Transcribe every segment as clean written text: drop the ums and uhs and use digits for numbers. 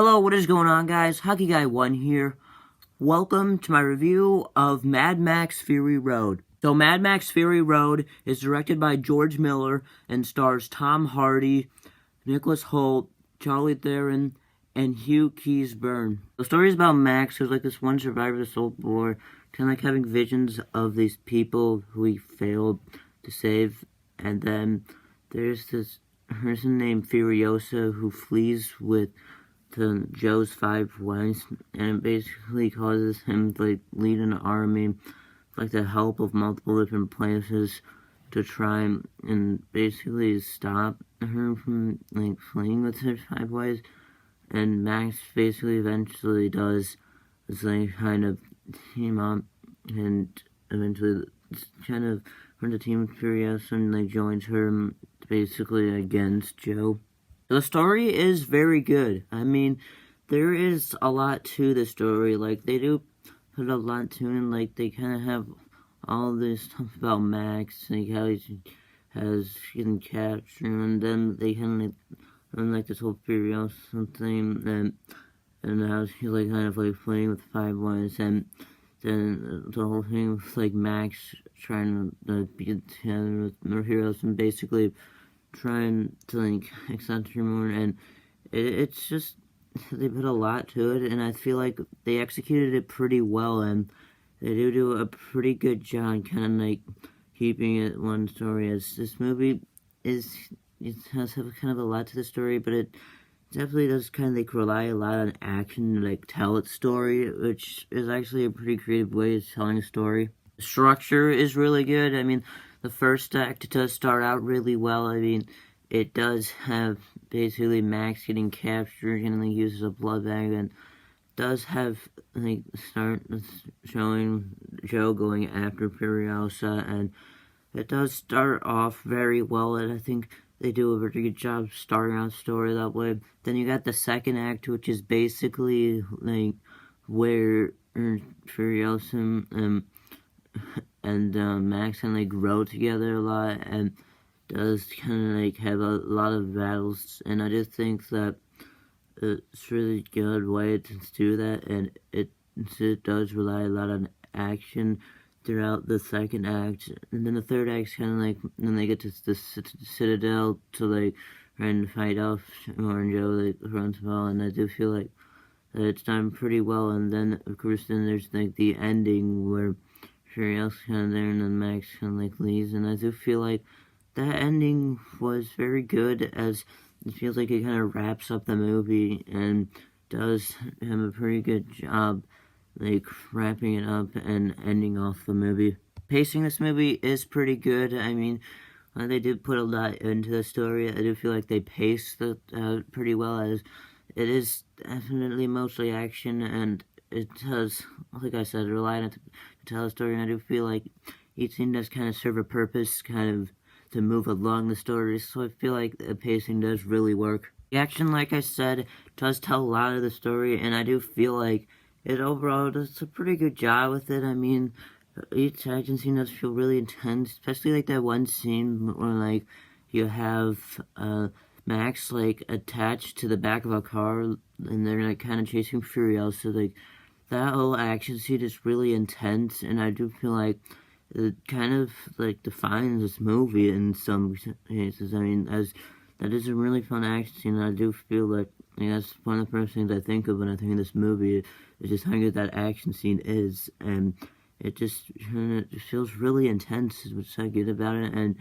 Hello, what is going on, guys? Hockey Guy 1 here. Welcome to my review of Mad Max Fury Road. So, Mad Max Fury Road is directed by George Miller and stars Tom Hardy, Nicholas Hoult, Charlie Theron, and Hugh Keays-Byrne. The story is about Max, who's like this one survivor of the Cold War, kind of like having visions of these people who he failed to save, and then there's this person named Furiosa who flees with to Joe's 5 wives, and it basically causes him to like lead an army with like the help of multiple different places to try and basically stop her from like fleeing with her 5 wives. And Max basically eventually does this like kind of team up and eventually kind of runs a team with Furiosa and like joins her basically against Joe. The story is very good. I mean, there is a lot to the story. Like, they do put a lot to it, and, like, they kind of have all this stuff about Max, like, how he has getting captured, and then they kind of, like, run, like, this whole Furiosa thing, and how he's, like, kind of, like, playing with 5 wives, and then the whole thing with, like, Max trying to be together with Furiosa, and basically trying to like accept her more, and it's just they put a lot to it, and I feel like they executed it pretty well, and they do a pretty good job kind of like keeping it one story. As this movie it has kind of a lot to the story, but it definitely does kind of like rely a lot on action to like tell its story, which is actually a pretty creative way of telling a story. The structure is really good. I mean, the first act does start out really well. I mean, it does have basically Max getting captured and like uses a blood bag, and does have like start showing Joe going after Furiosa, and it does start off very well, and I think they do a pretty good job starting out the story that way. Then you got the second act, which is basically like where Furiosa and Max kind of like grow together a lot, and does kind of like have a lot of battles, and I just think that it's really good way to do that, and it does rely a lot on action throughout the second act, and then the third act's kind of like when they get to the Citadel to like trying to fight off Orange Joe like runs well, and I do feel like that it's done pretty well. And then of course then there's like the ending where Furiosa kind of there and then Max kind of like leaves, and I do feel like that ending was very good, as it feels like it kind of wraps up the movie and does have a pretty good job like wrapping it up and ending off the movie. Pacing this movie is pretty good. I mean, they did put a lot into the story. I do feel like they paced it pretty well, as it is definitely mostly action, and it does, like I said, rely on it to tell a story, and I do feel like each scene does kind of serve a purpose, kind of to move along the story, so I feel like the pacing does really work. The action, like I said, does tell a lot of the story, and I do feel like it overall does a pretty good job with it. I mean, each action scene does feel really intense, especially like that one scene where like you have Max like attached to the back of a car, and they're like kind of chasing Furiosa. Like that whole action scene is really intense, and I do feel like it kind of like defines this movie in some cases. I mean, as that is a really fun action scene, and I do feel like that's one of the first things I think of when I think of this movie, is just how good that action scene is, and it just feels really intense, is what's so good about it, and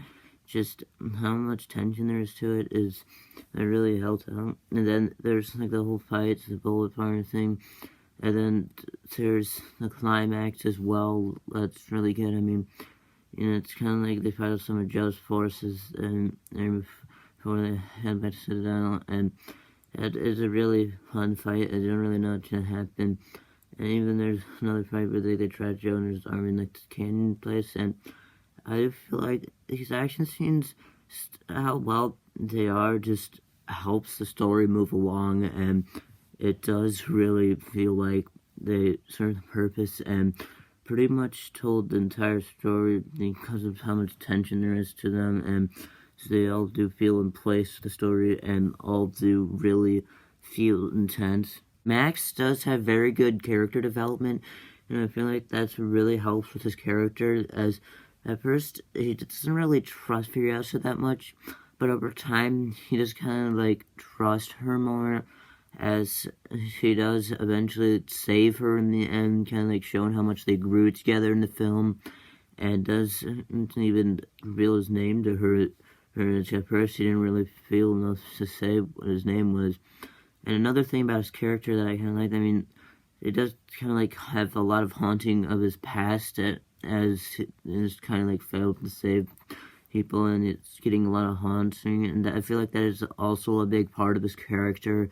just how much tension there is to it is that really helps out. And then there's like the whole fight, the bullet fire thing, and then there's the climax as well. That's really good. I mean, it's kind of like they fight off some of Joe's forces and before they head back to Citadel, and it is a really fun fight. I don't really know what's gonna happen. And even there's another fight where they try Joe and his army in like this canyon place, and I feel like these action scenes, how well they are, just helps the story move along, and it does really feel like they serve the purpose and pretty much told the entire story because of how much tension there is to them, and so they all do feel in place with the story, and all do really feel intense. Max does have very good character development, and I feel like that's really helps with his character, as at first he doesn't really trust Furiosa that much, but over time he just kind of like trust her more, as she does eventually save her in the end, kind of like showing how much they grew together in the film, and does even reveal his name to her. At first, he didn't really feel enough to say what his name was. And another thing about his character that I kind of like, I mean, it does kind of like have a lot of haunting of his past, as it's kind of like failed to save people, and it's getting a lot of haunting, and I feel like that is also a big part of his character,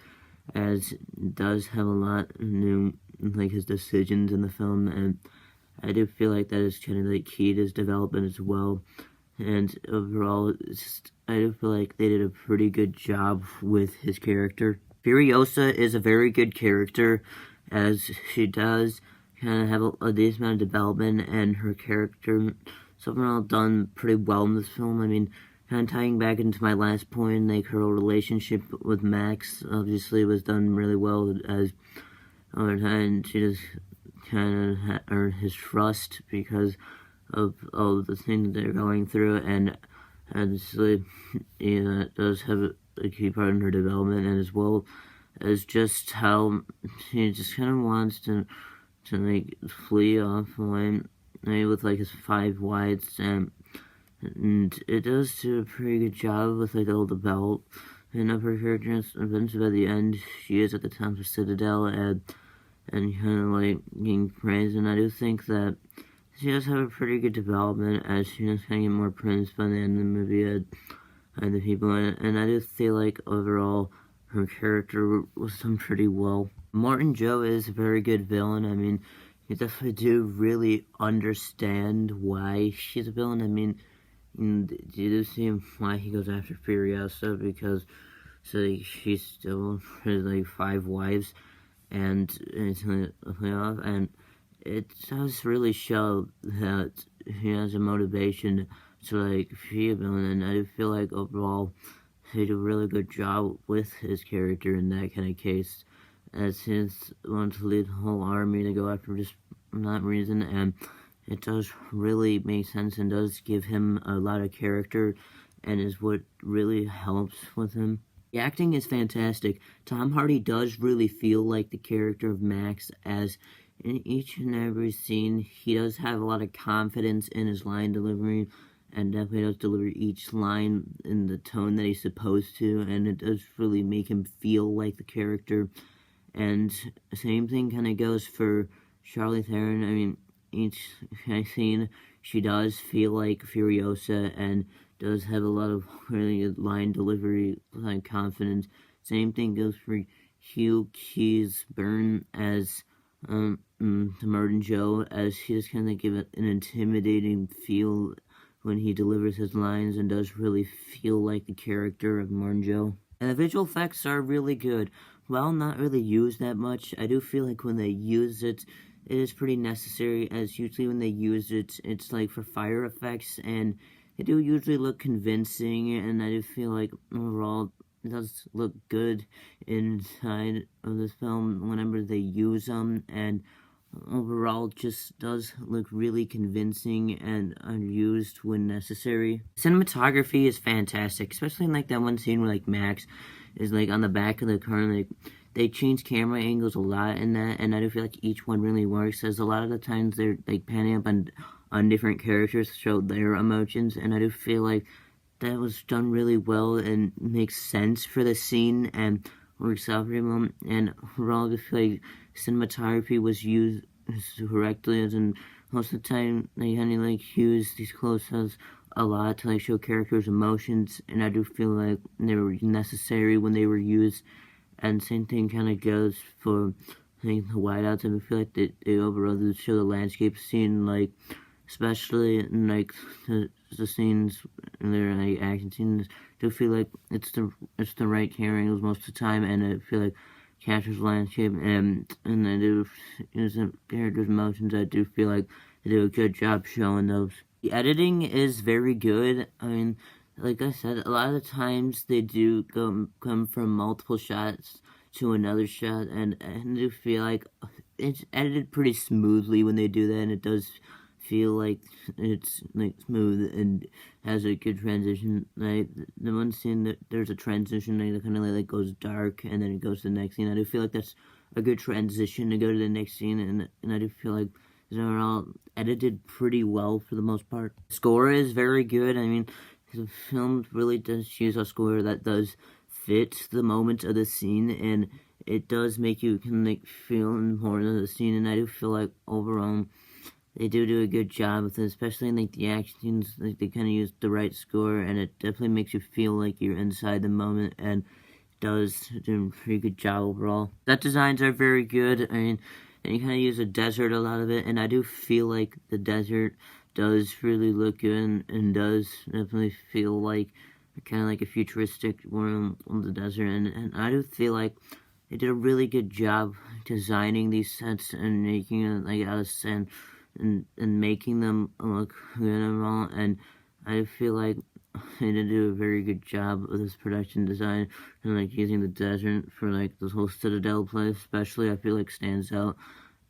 as it does have a lot new, like his decisions in the film, and I do feel like that is kind of like key to his development as well. And overall, I do feel like they did a pretty good job with his character. Furiosa is a very good character, as she does kind of have a decent amount of development, and her character is overall done pretty well in this film. I mean, kind of tying back into my last point, like her relationship with Max obviously was done really well, as over time she just kind of earned his trust because of all the things they're going through, and obviously, yeah, it does have a key part in her development, and as well as just how she just kind of wants to like flee off away with like his 5 wives, and it does do a pretty good job with like all the development of her character. Eventually, by the end, she is at the top of Citadel, and kind of like getting praised, and I do think that she does have a pretty good development, as she does kind of get more praised by the end of the movie and the people in it, and I do feel like overall her character was done pretty well. Martin Joe is a very good villain. I mean, you definitely do really understand why she's a villain. I mean, you do see why he goes after Furiosa, because so she's still has like 5 wives, and it's off, and it does really show that he has a motivation to like be a villain, and I feel like overall he did a really good job with his character in that kind of case, as he wants to lead the whole army to go after just that reason, and it does really make sense and does give him a lot of character, and is what really helps with him. The acting is fantastic. Tom Hardy does really feel like the character of Max, as in each and every scene, he does have a lot of confidence in his line delivery, and definitely does deliver each line in the tone that he's supposed to, and it does really make him feel like the character. And same thing kind of goes for Charlize Theron. I mean, each scene, she does feel like Furiosa, and does have a lot of really good line delivery, like confidence. Same thing goes for Hugh Keys-Byrne as Martin Joe, as he just kind of give it an intimidating feel when he delivers his lines, and does really feel like the character of Martin Joe. And the visual effects are really good. While not really used that much, I do feel like when they use it, it is pretty necessary, as usually when they use it, it's like for fire effects, and they do usually look convincing, and I do feel like overall it does look good inside of this film whenever they use them, and overall just does look really convincing and unused when necessary. Cinematography is fantastic, especially in like that one scene where like Max is like on the back of the car, and like they change camera angles a lot in that, and I do feel like each one really works, as a lot of the times they're like panning up on different characters to show their emotions, and I do feel like that was done really well and makes sense for the scene and works out pretty well. And overall, I just feel like cinematography was used correctly, as in most of the time they kind of like use these close-ups a lot to like show characters' emotions, and I do feel like they were necessary when they were used. And same thing kind of goes for like the whiteouts, and I feel like they overall do show the landscape scene, like especially in like the scenes, their like action scenes. I do feel like it's the right camera angles most of the time, and I feel like captures landscape, and I do use the characters' emotions. I do feel like they do a good job showing those. The editing is very good. I mean, like I said, a lot of the times they do come from multiple shots to another shot, and I do feel like it's edited pretty smoothly when they do that, and it does feel like it's like smooth and has a good transition. Like the one scene that there's a transition that kind of like goes dark and then it goes to the next scene. I do feel like that's a good transition to go to the next scene, and I do feel like they're all edited pretty well for the most part. Score is very good. I mean, the film really does use a score that does fit the moment of the scene, and it does make you kind of like feel important of the scene. And I do feel like overall they do a good job with it, especially in like the action scenes. Like they kind of use the right score, and it definitely makes you feel like you're inside the moment, and does do a pretty good job overall. Set designs are very good. I mean, and you kind of use a desert a lot of it, and I do feel like the desert does really look good and does definitely feel like kind of like a futuristic world on the desert, and I do feel like they did a really good job designing these sets and making it like out of sand and making them look good and all, and I feel like they did do a very good job with this production design and like using the desert for like this whole Citadel place especially. I feel like stands out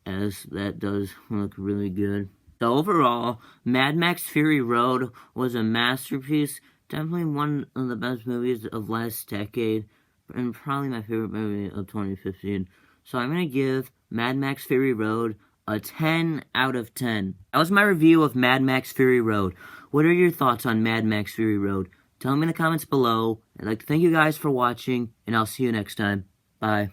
as that does look really good. So overall, Mad Max Fury Road was a masterpiece. Definitely one of the best movies of last decade, and probably my favorite movie of 2015. So I'm going to give Mad Max Fury Road a 10 out of 10. That was my review of Mad Max Fury Road. What are your thoughts on Mad Max Fury Road? Tell me in the comments below. I'd like to thank you guys for watching, and I'll see you next time. Bye.